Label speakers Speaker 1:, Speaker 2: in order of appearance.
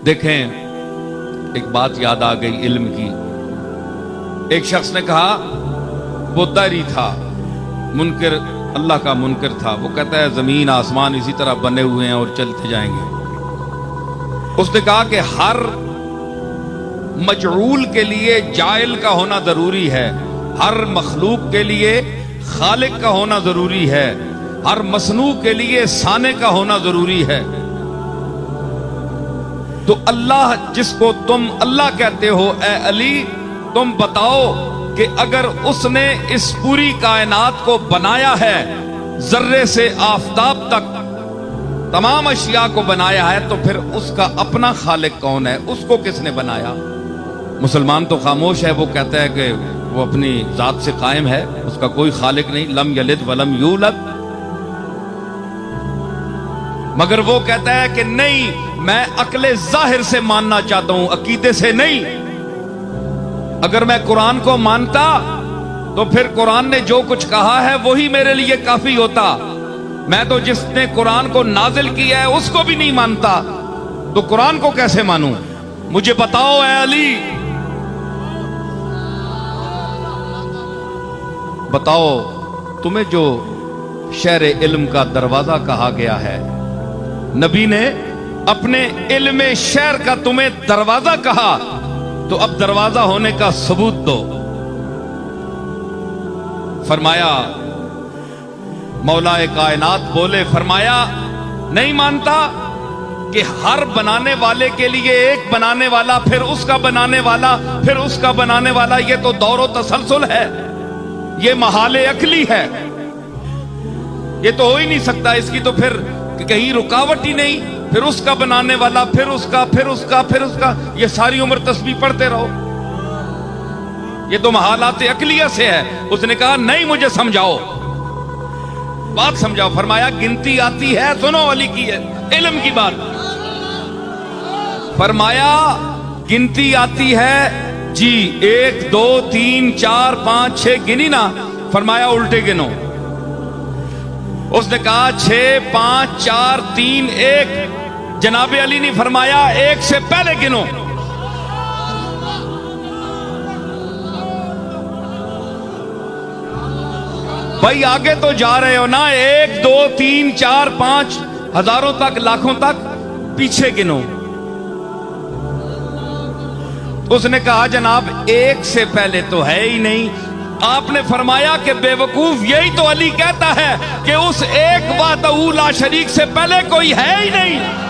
Speaker 1: دیکھیں ایک بات یاد آ گئی علم کی. ایک شخص نے کہا وہ داری تھا، منکر، اللہ کا منکر تھا. وہ کہتا ہے زمین آسمان اسی طرح بنے ہوئے ہیں اور چلتے جائیں گے. اس نے کہا کہ ہر مجعول کے لیے جائل کا ہونا ضروری ہے، ہر مخلوق کے لیے خالق کا ہونا ضروری ہے، ہر مصنوع کے لیے صانع کا ہونا ضروری ہے. تو اللہ جس کو تم اللہ کہتے ہو، اے علی تم بتاؤ کہ اگر اس نے اس پوری کائنات کو بنایا ہے، ذرے سے آفتاب تک تمام اشیاء کو بنایا ہے، تو پھر اس کا اپنا خالق کون ہے؟ اس کو کس نے بنایا؟ مسلمان تو خاموش ہے، وہ کہتا ہے کہ وہ اپنی ذات سے قائم ہے، اس کا کوئی خالق نہیں، لم یلد ولم یولد. مگر وہ کہتا ہے کہ نہیں، میں عقل ظاہر سے ماننا چاہتا ہوں، عقیدے سے نہیں. اگر میں قرآن کو مانتا تو پھر قرآن نے جو کچھ کہا ہے وہی میرے لیے کافی ہوتا. میں تو جس نے قرآن کو نازل کیا ہے اس کو بھی نہیں مانتا، تو قرآن کو کیسے مانوں؟ مجھے بتاؤ اے علی، بتاؤ تمہیں جو شہر علم کا دروازہ کہا گیا ہے، نبی نے اپنے علم شہر کا تمہیں دروازہ کہا، تو اب دروازہ ہونے کا ثبوت دو. فرمایا مولا کائنات بولے، فرمایا نہیں مانتا کہ ہر بنانے والے کے لیے ایک بنانے والا، پھر اس کا بنانے والا، پھر اس کا بنانے والا. یہ تو دور و تسلسل ہے، یہ محال عقلی ہے، یہ تو ہو ہی نہیں سکتا. اس کی تو پھر کہیں رکاوٹ ہی نہیں. پھر اس کا بنانے والا، پھر اس کا، پھر اس کا، پھر اس کا، یہ ساری عمر تسبیح پڑھتے رہو. یہ تو محالات عقلیہ سے ہے. اس نے کہا نہیں، مجھے سمجھاؤ، بات سمجھاؤ. فرمایا گنتی آتی ہے، سنو علی کی ہے علم کی بات. فرمایا گنتی آتی ہے جی، 1 2 3 4 5 6 گنی نا. فرمایا الٹے گنو. اس نے کہا 6 5 4 3 1. جناب علی نے فرمایا 1 سے پہلے گنو. بھائی آگے تو جا رہے ہو نا، 1 2 3 4 5 ہزاروں تک، لاکھوں تک، پیچھے گنو. اس نے کہا جناب 1 سے پہلے تو ہے ہی نہیں. آپ نے فرمایا کہ بے وقوف، یہی تو علی کہتا ہے کہ اس ایک وحدہ لا شریک سے پہلے کوئی ہے ہی نہیں.